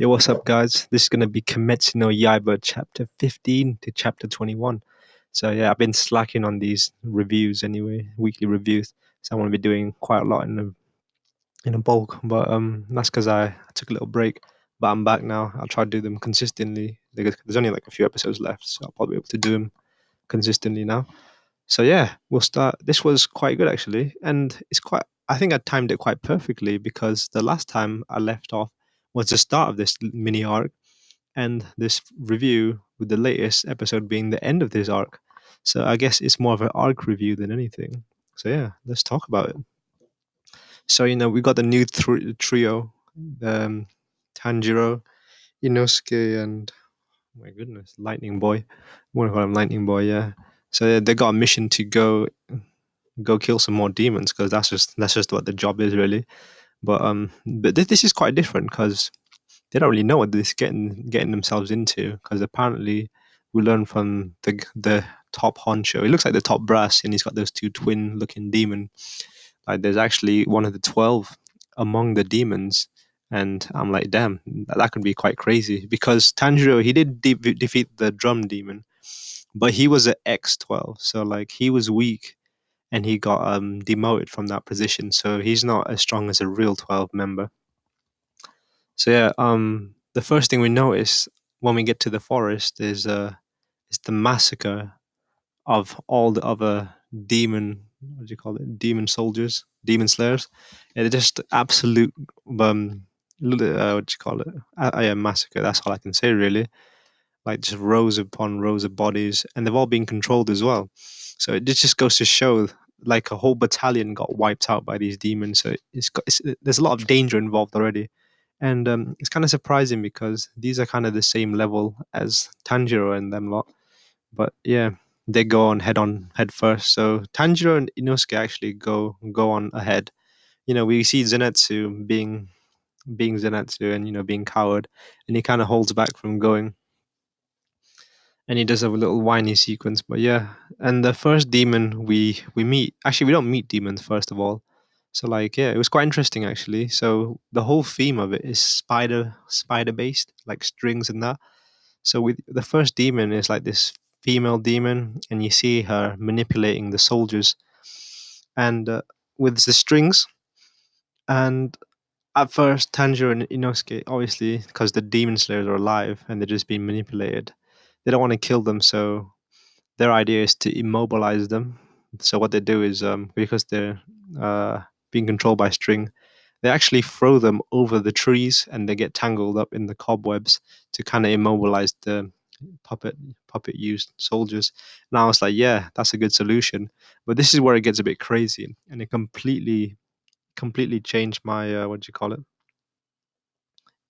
Yo, what's up, guys? This is gonna be Kimetsu no Yaiba chapter 15 to chapter 21. So yeah, I've been slacking on these reviews anyway, weekly reviews. So I want to be doing quite a lot in a bulk, but that's because I took a little break. But I'm back now. I'll try to do them consistently. There's only like a few episodes left, so I'll probably be able to do them consistently now. So yeah, we'll start. This was quite good actually, and it's quite. I think I timed it quite perfectly because the last time I left off was the start of this mini arc, and this review with the latest episode being the end of this arc. So I guess it's more of an arc review than anything. So yeah, let's talk about it. So we got the new trio, Tanjiro, Inosuke, and oh my goodness, Lightning Boy. I want to call him Lightning Boy. Yeah. So yeah, they got a mission to go kill some more demons because that's just what the job is really. But this is quite different because they don't really know what this getting themselves into because apparently we learn from the top honcho. He looks like the top brass, and he's got those two twin looking demon. Like there's actually one of the 12 among the demons, and I'm like, damn, that could be quite crazy because Tanjiro he did defeat the drum demon, but he was an X12, so like he was weak and he got demoted from that position, so he's not as strong as a real 12 member. So yeah, the first thing we notice when we get to the forest is the massacre of all the other demon, what do you call it, demon soldiers, demon slayers. And they're just absolute what do you call it, yeah, massacre. That's all I can say really. Like just rows upon rows of bodies, and they've all been controlled as well. So it just goes to show, like a whole battalion got wiped out by these demons. So there's a lot of danger involved already, and it's kind of surprising because these are kind of the same level as Tanjiro and them lot. But yeah, they go on head first. So Tanjiro and Inosuke actually go on ahead. We see Zenitsu being Zenitsu and being coward, and he kind of holds back from going, and he does have a little whiny sequence. But yeah, and the first demon we meet, actually we don't meet demons first of all. So like yeah, it was quite interesting actually. So the whole theme of it is spider based, like strings and that. So with the first demon is like this female demon, and you see her manipulating the soldiers, and with the strings. And at first, Tanjiro and Inosuke, obviously, because the demon slayers are alive and they're just being manipulated, they don't want to kill them. So their idea is to immobilize them. So what they do is, because they're uh, being controlled by string, they actually throw them over the trees and they get tangled up in the cobwebs to kind of immobilize the puppet puppet used soldiers. And I was like, yeah, that's a good solution. But this is where it gets a bit crazy, and it completely changed my what do you call it?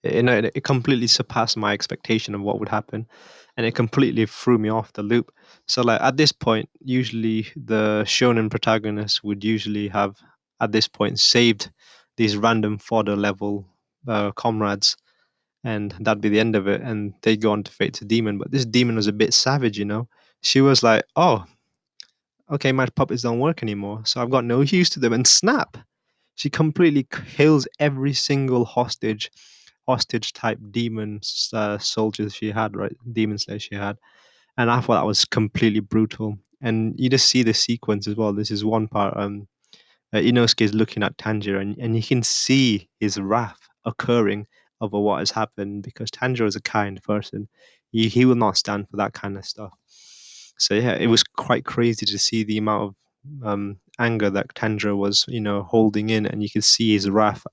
It completely surpassed my expectation of what would happen, and it completely threw me off the loop. So like at this point, usually the shonen protagonist would usually have at this point saved these random fodder level comrades, and that'd be the end of it, and they'd go on to fate to demon. But this demon was a bit savage. She was like, oh, okay, my puppets don't work anymore, so I've got no use to them, and snap, she completely kills every single hostage type demon soldiers she had, right? Demon slayer she had. And I thought that was completely brutal. And you just see the sequence as well. This is one part. Inosuke is looking at Tanjiro, and you can see his wrath occurring over what has happened because Tanjiro is a kind person. He will not stand for that kind of stuff. So yeah, it was quite crazy to see the amount of anger that Tanjiro was, holding in, and you could see his wrath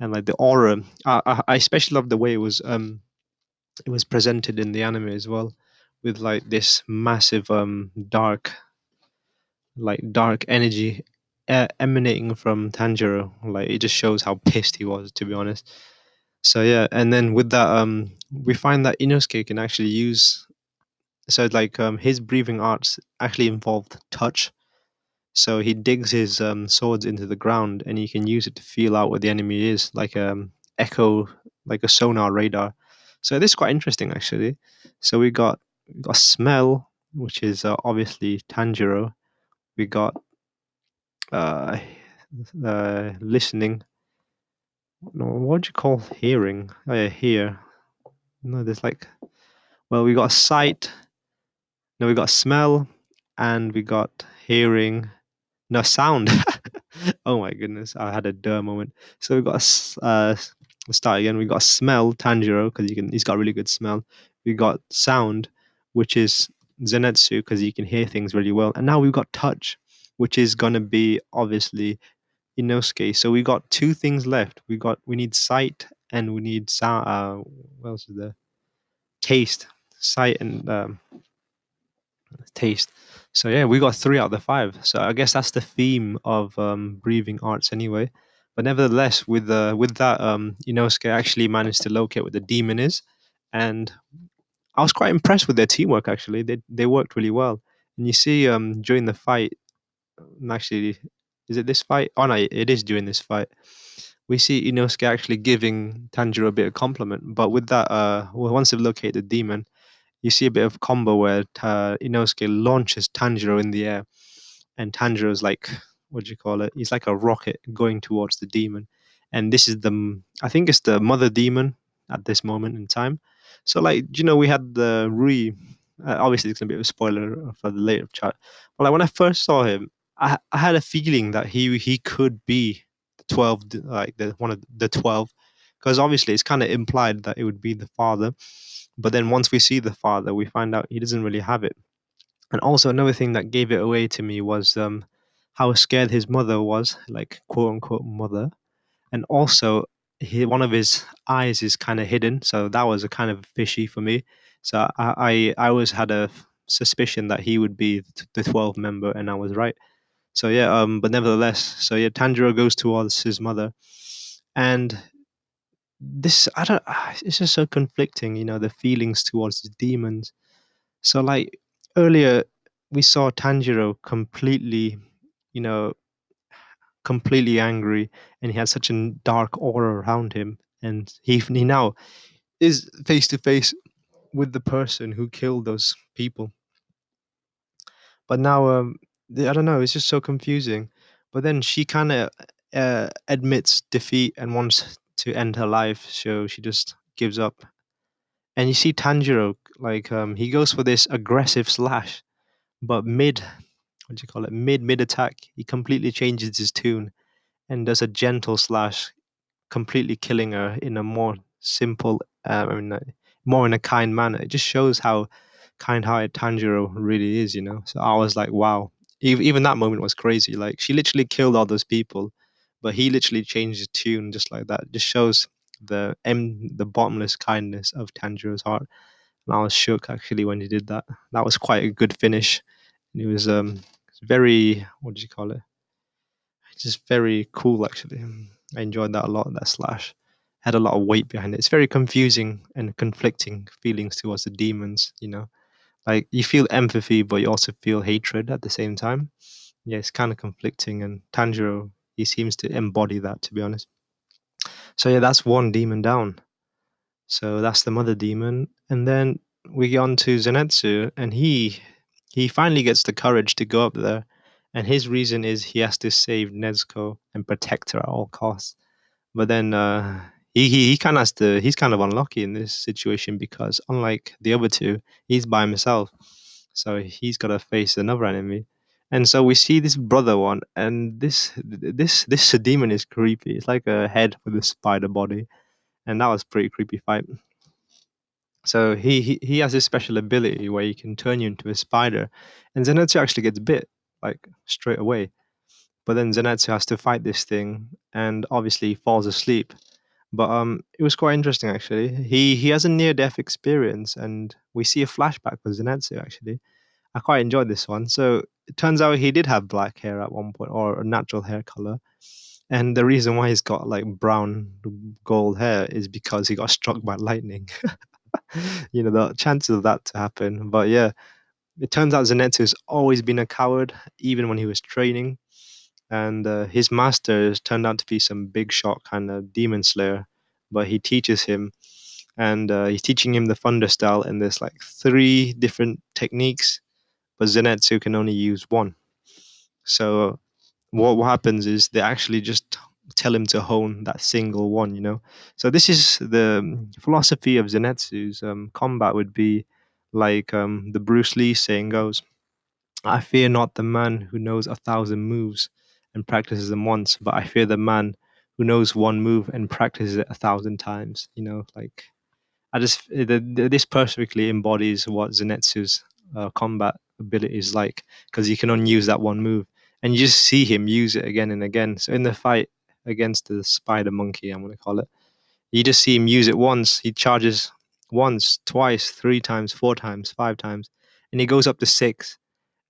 and like the aura. I especially love the way it was presented in the anime as well, with like this massive dark energy emanating from Tanjiro. Like it just shows how pissed he was, to be honest. So yeah, and then with that, we find that Inosuke can actually use. So like his breathing arts actually involved touch. So he digs his swords into the ground, and he can use it to feel out where the enemy is, like echo, like a sonar radar. So this is quite interesting actually. So we got smell, which is obviously Tanjiro. We got uh, listening, No, what do you call hearing? Oh yeah, hear. No, there's like, well, we got sight. No, we got smell, and we got hearing. No, sound. Oh my goodness, I had a duh moment. So we got let's start again. We got smell, Tanjiro, because he's got really good smell. We got sound, which is Zenitsu, because you can hear things really well. And now we've got touch, which is gonna be obviously Inosuke. So we got two things left. We need sight and we need sound. What else is there? Taste, sight and taste. So yeah, we got three out of the five. So I guess that's the theme of breathing arts anyway. But nevertheless, with that, Inosuke actually managed to locate what the demon is, and I was quite impressed with their teamwork. Actually, they worked really well. And you see, during the fight, actually, is it this fight? Oh no, it is during this fight. We see Inosuke actually giving Tanjiro a bit of compliment. But with that, once they've located the demon, you see a bit of combo where Inosuke launches Tanjiro in the air, and Tanjiro's like, what do you call it? He's like a rocket going towards the demon, and this is I think it's the mother demon at this moment in time. So like, we had the Rui. Obviously, it's gonna be a spoiler for the later chat. But like when I first saw him, I had a feeling that he could be the 12, like the one of the 12, because obviously it's kind of implied that it would be the father. But then once we see the father, we find out he doesn't really have it. And also another thing that gave it away to me was how scared his mother was, like quote unquote mother. And also one of his eyes is kind of hidden, so that was a kind of fishy for me. So I always had a suspicion that he would be the 12 member, and I was right. So yeah, but nevertheless, so yeah, Tanjiro goes towards his mother, and this I don't. It's just so conflicting, the feelings towards the demons. So like earlier, we saw Tanjiro completely, you know, completely angry, and he had such a dark aura around him, and he now is face to face with the person who killed those people. But now, I don't know. It's just so confusing. But then she kind of admits defeat and wants to end her life, so she just gives up. And you see Tanjiro, like he goes for this aggressive slash, but what do you call it? Mid attack, he completely changes his tune and does a gentle slash, completely killing her in a more simple, more in a kind manner. It just shows how kind-hearted Tanjiro really is. So I was like, wow. Even that moment was crazy. Like she literally killed all those people, but he literally changed his tune just like that. It just shows the bottomless kindness of Tanjiro's heart. And I was shook actually when he did that. That was quite a good finish. And it was very, what do you call it? Just very cool actually. I enjoyed that a lot. That slash had a lot of weight behind it. It's very confusing and conflicting feelings towards the demons. Like you feel empathy, but you also feel hatred at the same time. Yeah, it's kind of conflicting, and Tanjiro, he seems to embody that, to be honest. So yeah, that's one demon down. So that's the mother demon, and then we get on to Zenitsu, and he finally gets the courage to go up there, and his reason is he has to save Nezuko and protect her at all costs. But then he kind of has to. He's kind of unlucky in this situation because unlike the other two, he's by himself, so he's got to face another enemy. And so we see this brother one, and this demon is creepy. It's like a head with a spider body, and that was pretty creepy fight. So he has this special ability where he can turn you into a spider, and Zenitsu actually gets bit like straight away. But then Zenitsu has to fight this thing, and obviously he falls asleep. But it was quite interesting actually. He has a near death experience, and we see a flashback with Zenitsu actually. I quite enjoyed this one. So it turns out he did have black hair at one point, or a natural hair color. And the reason why he's got like brown gold hair is because he got struck by lightning. The chances of that to happen. But yeah, it turns out Zenitsu's always been a coward, even when he was training. And his master has turned out to be some big shot kind of demon slayer. But he teaches him, and he's teaching him the thunder style, and there's like three different techniques, but Zenitsu can only use one. So what happens is they actually just tell him to hone that single one, you know. So this is the philosophy of Zenitsu's combat would be like the Bruce Lee saying goes, I fear not the man who knows 1,000 moves and practices them once, but I fear the man who knows one move and practices it 1,000 times. You know, like this perfectly embodies what Zenitsu's combat ability is like, because he can only use that one move, and you just see him use it again and again. So in the fight against the spider monkey, I'm gonna call it, you just see him use it once. He charges once, twice, 3 times, 4 times, 5 times, and he goes up to six,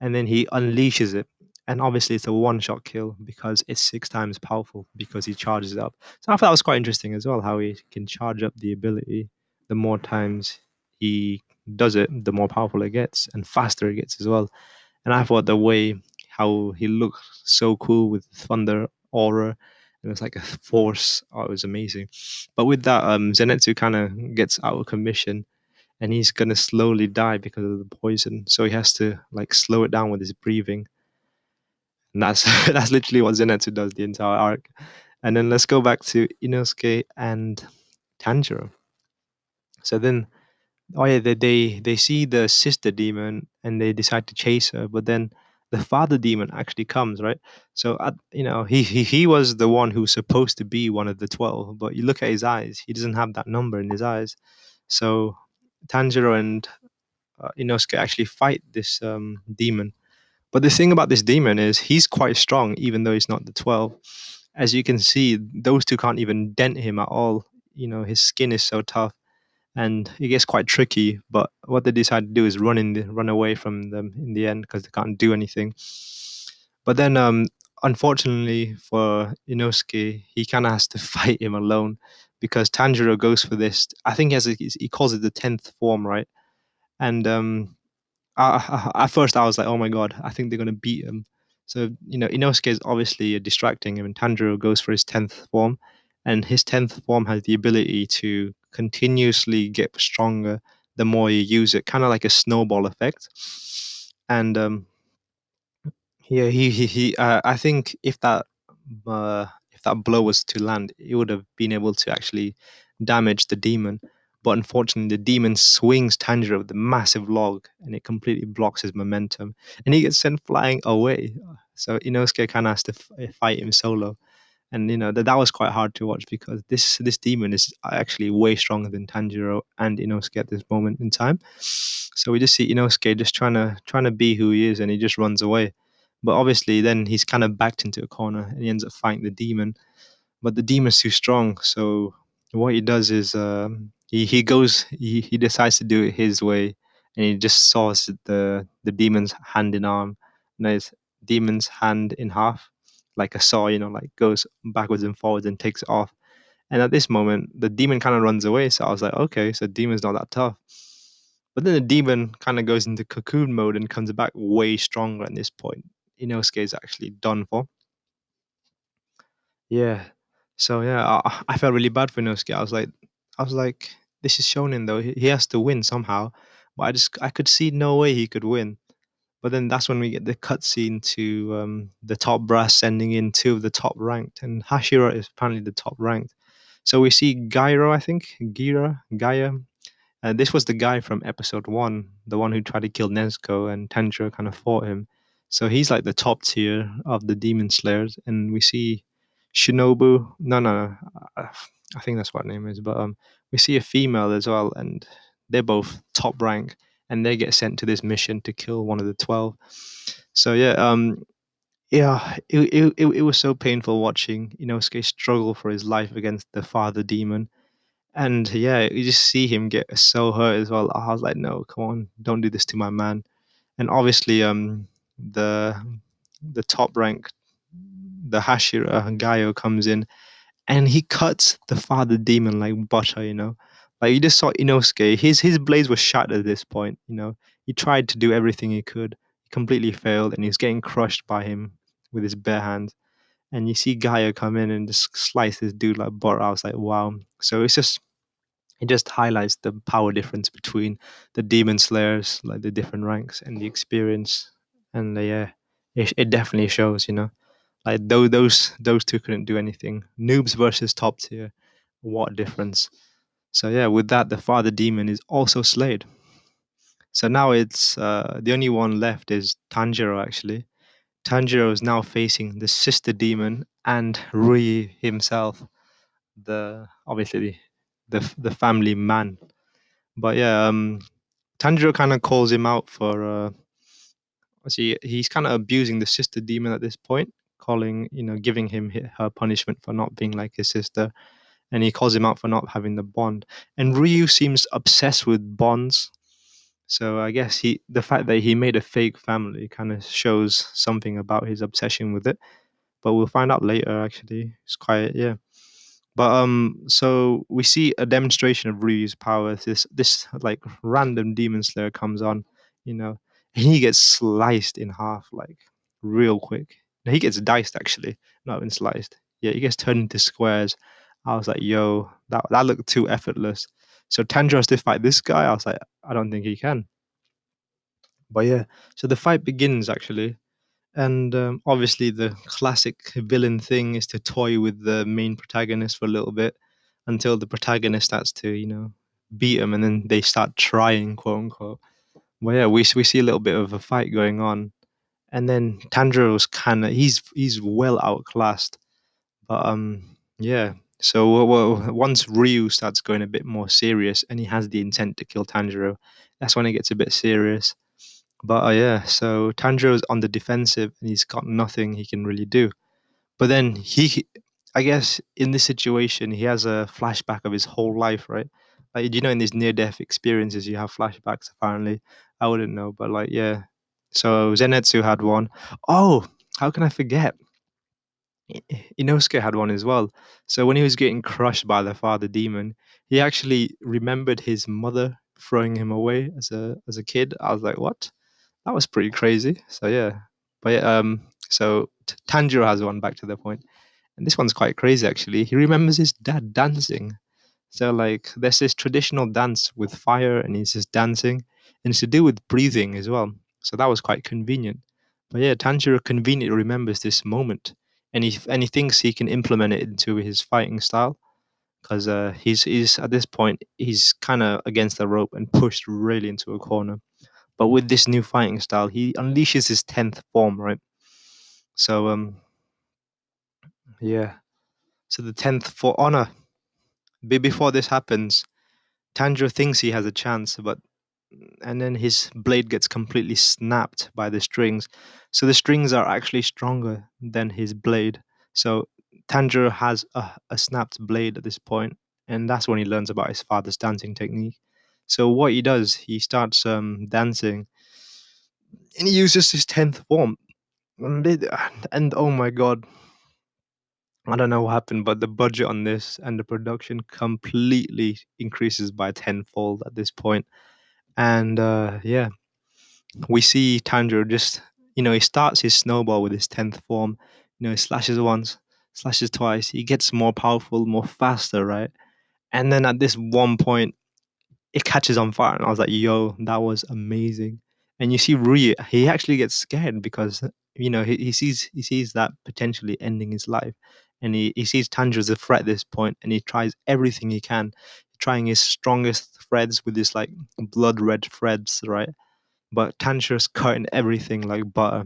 and then he unleashes it. And obviously, it's a one-shot kill because it's 6 times powerful because he charges it up. So I thought that was quite interesting as well, how he can charge up the ability. The more times he does it, the more powerful it gets and faster it gets as well. And I thought the way how he looked so cool with thunder aura, and it's like a force. Oh, it was amazing. But with that, Zenitsu kind of gets out of commission, and he's gonna slowly die because of the poison. So he has to like slow it down with his breathing, and that's that's literally what Zenitsu does the entire arc. And then let's go back to Inosuke and Tanjiro. So then, oh yeah, they see the sister demon and they decide to chase her, but then the father demon actually comes, right? So he was the one who's supposed to be one of the 12, but you look at his eyes, he doesn't have that number in his eyes. So Tanjiro and Inosuke actually fight this demon. But the thing about this demon is he's quite strong, even though he's not the 12. As you can see, those two can't even dent him at all. You know, his skin is so tough, and it gets quite tricky. But what they decide to do is run away from them in the end because they can't do anything. But then, unfortunately for Inosuke, he kind of has to fight him alone because Tanjiro goes for this. I think he calls it the 10th form, right? And at first I was like, oh my god, I think they're gonna beat him. So Inosuke is obviously distracting him, and Tanjiro goes for his 10th form, and his 10th form has the ability to continuously get stronger the more you use it, kind of like a snowball effect. And yeah, I think if that blow was to land, it would have been able to actually damage the demon. But unfortunately, the demon swings Tanjiro with the massive log, and it completely blocks his momentum, and he gets sent flying away. So Inosuke kind of has to fight him solo, and that was quite hard to watch because this demon is actually way stronger than Tanjiro and Inosuke at this moment in time. So we just see Inosuke just trying to be who he is, and he just runs away. But obviously, then he's kind of backed into a corner, and he ends up fighting the demon. But the demon's too strong, so what he does is he decides to do it his way, and he just saws the demon's hand in arm, no, his demon's hand in half, like a saw, like goes backwards and forwards and takes it off. And at this moment, the demon kind of runs away. So I was like, okay, so demon's not that tough. But then the demon kind of goes into cocoon mode and comes back way stronger at this point. Inosuke is actually done for. Yeah. So yeah, I felt really bad for Inosuke. I was like, this is shonen though. He has to win somehow. But I could see no way he could win. But then that's when we get the cutscene to the top brass sending in two of the top ranked, and Hashira is apparently the top ranked. So we see Gyro, I think, Gaia. This was the guy from episode one, the one who tried to kill Nezuko, and Tanjiro kind of fought him. So he's like the top tier of the demon slayers, and we see Shinobu. No, no, no. I think that's what her name is, but we see a female as well, and they're both top rank, and they get sent to this mission to kill one of the 12. So yeah, yeah, it was so painful watching Inosuke struggle for his life against the father demon, and yeah, you just see him get so hurt as well. I was like, no, come on, don't do this to my man. And obviously, the the top rank, the Hashira Gaio comes in, and he cuts the father demon like butter. Like you just saw Inosuke, his blades were shattered at this point. He tried to do everything he could, he completely failed, and he's getting crushed by him with his bare hands. And you see Gaia come in and just slice this dude like butter. I was like, wow. So it just highlights the power difference between the demon slayers, like the different ranks and the experience. And yeah, it definitely shows. Like those two couldn't do anything. Noobs versus top tier. What a difference. So yeah, with that, the father demon is also slayed. So now it's the only one left is Tanjiro actually. Tanjiro is now facing the sister demon and Rui himself, the obviously the family man. But yeah, Tanjiro kind of calls him out for see he's kind of abusing the sister demon at this point, calling giving him her punishment for not being like his sister, and he calls him out for not having the bond. And Ryu seems obsessed with bonds. So I guess the fact that he made a fake family kind of shows something about his obsession with it. But we'll find out later. Actually, it's quite yeah. But so we see a demonstration of Ryu's power. This like random demon slayer comes on, you know, and he gets sliced in half like real quick. No, he gets diced actually, not even sliced. Yeah, he gets turned into squares. I was like, yo, that looked too effortless. So Tanjiro has to fight this guy. I was like, I don't think he can. But yeah, so the fight begins actually, and obviously, the classic villain thing is to toy with the main protagonist for a little bit until the protagonist starts to, beat him, and then they start trying, quote unquote. Well, yeah, we see a little bit of a fight going on, and then Tanjiro's kind of he's well outclassed, but yeah. So once Ryu starts going a bit more serious, and he has the intent to kill Tanjiro, that's when it gets a bit serious. But yeah, so Tanjiro's on the defensive and he's got nothing he can really do. But then I guess in this situation, he has a flashback of his whole life, right? Like, in these near death experiences, you have flashbacks, apparently. I wouldn't know, but like, yeah. So Zenitsu had one. Oh, how can I forget? Inosuke had one as well. So when he was getting crushed by the father demon, he actually remembered his mother throwing him away as a kid. I was like, what? That was pretty crazy. So yeah, but yeah, so Tanjiro has one. Back to the point, and this one's quite crazy actually. He remembers his dad dancing. So like, there's this traditional dance with fire, and he's just dancing, and it's to do with breathing as well. So that was quite convenient. But yeah, Tanjiro conveniently remembers this moment, and he thinks he can implement it into his fighting style because he's at this point he's kind of against the rope and pushed really into a corner. But with this new fighting style, he unleashes his 10th form, right? So yeah. So the 10th for honor. Before this happens, Tanjiro thinks he has a chance, but and then his blade gets completely snapped by the strings. So the strings are actually stronger than his blade. So Tanjiro has a snapped blade at this point, and that's when he learns about his father's dancing technique. So what he does, he starts dancing, and he uses his 10th form. And oh my god, I don't know what happened, but the budget on this and the production completely increases by tenfold at this point. And yeah, we see Tanjiro just, he starts his snowball with his 10th form. He slashes once, slashes twice. He gets more powerful, more faster, right? And then at this one point, it catches on fire, and I was like, "Yo, that was amazing." And you see Rui, he actually gets scared because he sees that potentially ending his life, and he sees Tanjiro as a threat at this point, and he tries everything he can, trying his strongest threads with his like blood red threads, right? But Tanjiro's cutting everything like butter,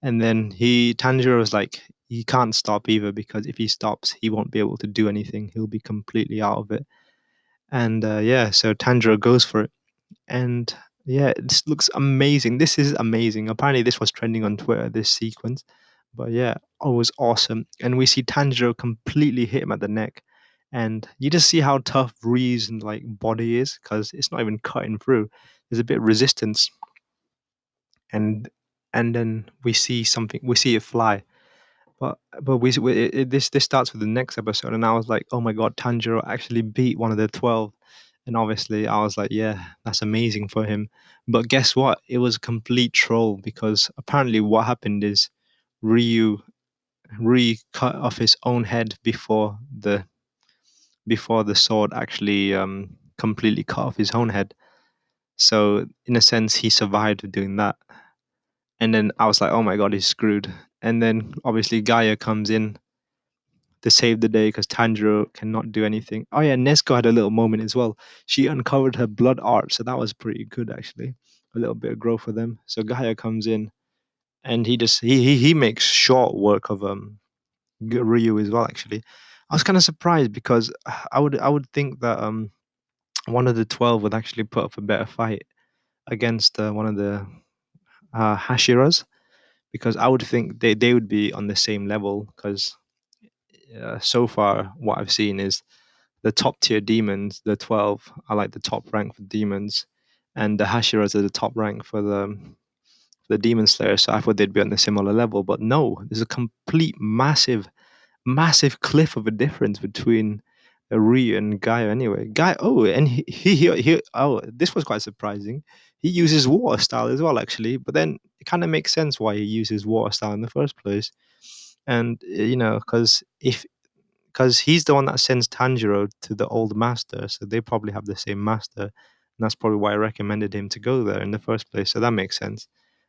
and then Tanjiro's like he can't stop either because if he stops, he won't be able to do anything. He'll be completely out of it. And yeah, so Tanjiro goes for it, and yeah, this looks amazing. This is amazing. Apparently, this was trending on Twitter. This sequence, but yeah, it was awesome. And we see Tanjiro completely hit him at the neck, and you just see how tough Ree's like body is because it's not even cutting through. There's a bit of resistance, and then we see something. We see it fly, but this starts with the next episode, and I was like, oh my god, Tanjiro actually beat one of the 12, and obviously I was like, yeah, that's amazing for him. But guess what? It was a complete troll because apparently what happened is Ryu Ryu cut off his own head before the sword actually completely cut off his own head. So in a sense, he survived doing that. And then I was like, oh my god, he's screwed. And then obviously Gaia comes in to save the day because Tanjiro cannot do anything. Oh yeah, Nezuko had a little moment as well. She uncovered her blood art, so that was pretty good actually. A little bit of growth for them. So Gaia comes in and he makes short work of Ryu as well. Actually, I was kind of surprised because I would think that one of the 12 would actually put up a better fight against one of the Hashiras, because I would think they would be on the same level because so far what I've seen is the top tier demons, the 12, are like the top rank for demons, and the Hashiras are the top rank for the demon slayer. So I thought they'd be on a similar level, but no, there's a complete massive cliff of a difference between Ryu and Gaio. Anyway, Gaio. Oh, and he. Oh, this was quite surprising. He uses water style as well, actually. But then it kind of makes sense why he uses water style in the first place. And because if because he's the one that sends Tanjiro to the old master, so they probably have the same master, and that's probably why I recommended him to go there in the first place. So that makes sense.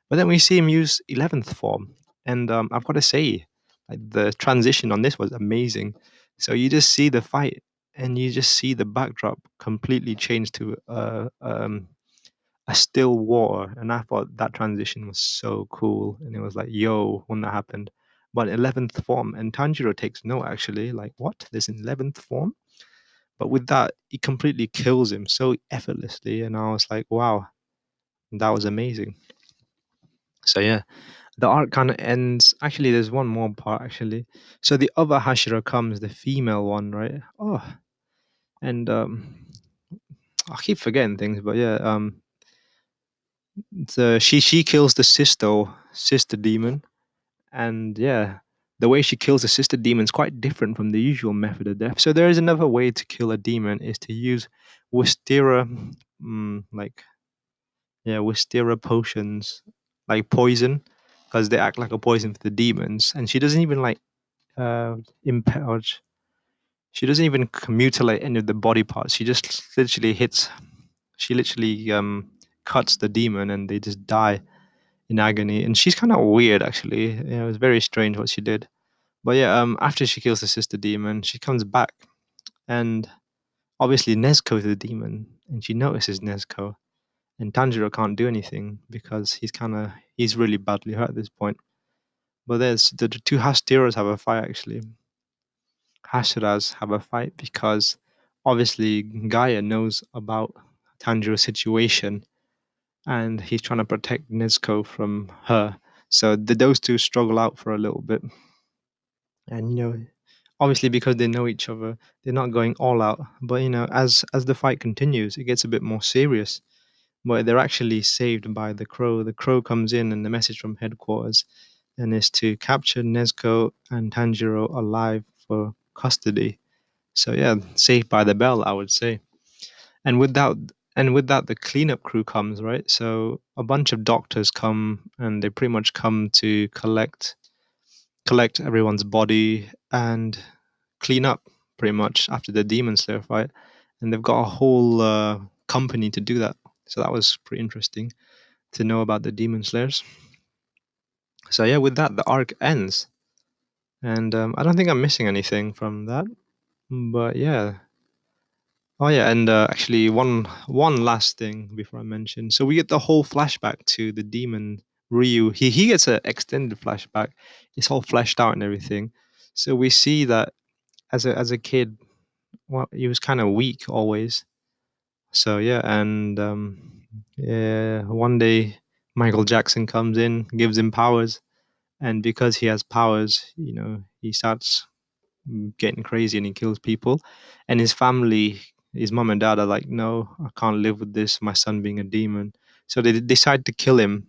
But then we see him use 11th form, and I've got to say, like, the transition on this was amazing. So you just see the fight, and you just see the backdrop completely change to a still water, and I thought that transition was so cool, and it was like, yo, when that happened. But 11th form, and Tanjiro takes note actually, like, what? There's an 11th form? But with that, he completely kills him so effortlessly, and I was like, wow, that was amazing. So yeah, the arc kind of ends. Actually, there's one more part actually. So the other Hashira comes, the female one, right? Oh, and I keep forgetting things, but yeah, she kills the sister demon, and yeah, the way she kills the sister demon is quite different from the usual method of death. So there is another way to kill a demon is to use Wisteria, like yeah, Wisteria potions, like poison, because they act like a poison for the demons, and she doesn't even like impale. She doesn't even mutilate any of the body parts. She just literally hits. She literally cuts the demon, and they just die in agony. And she's kind of weird, actually. Yeah, it was very strange what she did. But yeah, after she kills the sister demon, she comes back, and obviously Nezuko's the demon, and she notices Nezuko, and Tanjiro can't do anything because he's really badly hurt at this point. But there's the two Hashiras have a fight actually. Hashiras have a fight because obviously Gaia knows about Tanjiro's situation, and he's trying to protect Nezuko from her. So those two struggle out for a little bit, and obviously because they know each other, they're not going all out. But as the fight continues, it gets a bit more serious. But they're actually saved by the crow. The crow comes in, and the message from headquarters, and is to capture Nezuko and Tanjiro alive for custody. So yeah, saved by the bell, I would say. And with that, the cleanup crew comes, right? So a bunch of doctors come, and they pretty much come to collect everyone's body and clean up pretty much after the demon slayer fight. And they've got a whole company to do that. So that was pretty interesting to know about the demon slayers. So yeah, with that, the arc ends, and I don't think I'm missing anything from that. But yeah, oh yeah, and actually, one last thing before I mention. So we get the whole flashback to the demon Ryu. He gets an extended flashback. It's all fleshed out and everything. So we see that as a kid, well, he was kind of weak always. So yeah, and yeah, one day Michael Jackson comes in, gives him powers, and because he has powers, he starts getting crazy and he kills people. And his family, his mom and dad are like, no, I can't live with this, my son being a demon. So they decide to kill him.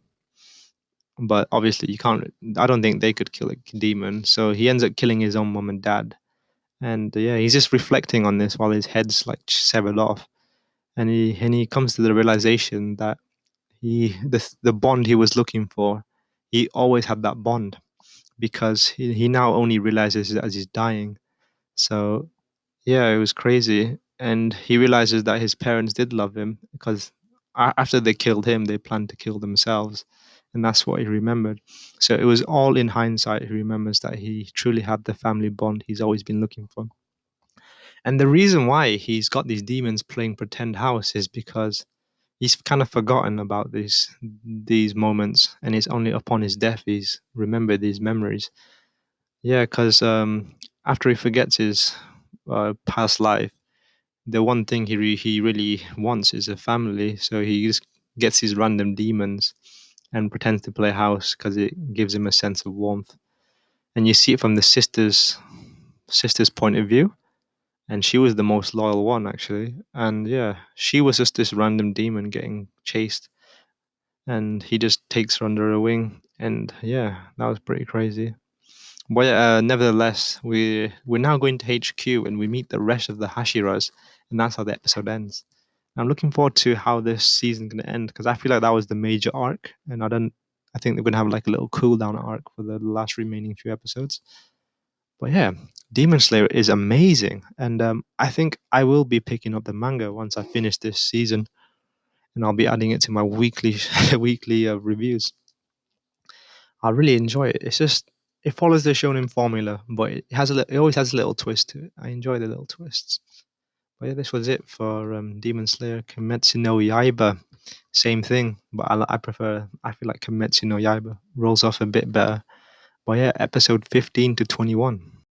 But obviously, you can't, I don't think they could kill a demon. So he ends up killing his own mom and dad. And yeah, he's just reflecting on this while his head's like severed off. And he comes to the realization that the bond he was looking for, he always had that bond, because he now only realizes it as he's dying. So yeah, it was crazy. And he realizes that his parents did love him because after they killed him, they planned to kill themselves. and that's what he remembered. So it was all in hindsight. He remembers that he truly had the family bond he's always been looking for. And the reason why he's got these demons playing pretend house is because he's kind of forgotten about these moments, and it's only upon his death he's remembered these memories. Yeah, because after he forgets his past life, the one thing he really wants is a family. So he just gets these random demons and pretends to play house because it gives him a sense of warmth. And you see it from the sister's point of view, and she was the most loyal one actually. And yeah, she was just this random demon getting chased, and he just takes her under a wing. And yeah, that was pretty crazy. But nevertheless, we're now going to HQ and we meet the rest of the Hashiras, and that's how the episode ends. I'm looking forward to how this season's going to end because I feel like that was the major arc, and I think they're going to have like a little cool down arc for the last remaining few episodes. But yeah, Demon Slayer is amazing, and I think I will be picking up the manga once I finish this season, and I'll be adding it to my weekly weekly reviews. I really enjoy it. It's just it follows the shonen formula, but it always has a little twist to it. I enjoy the little twists. But yeah, this was it for Demon Slayer Kimetsu no Yaiba. Same thing, but I prefer. I feel like Kimetsu no Yaiba rolls off a bit better. But yeah, episode 15 to 21.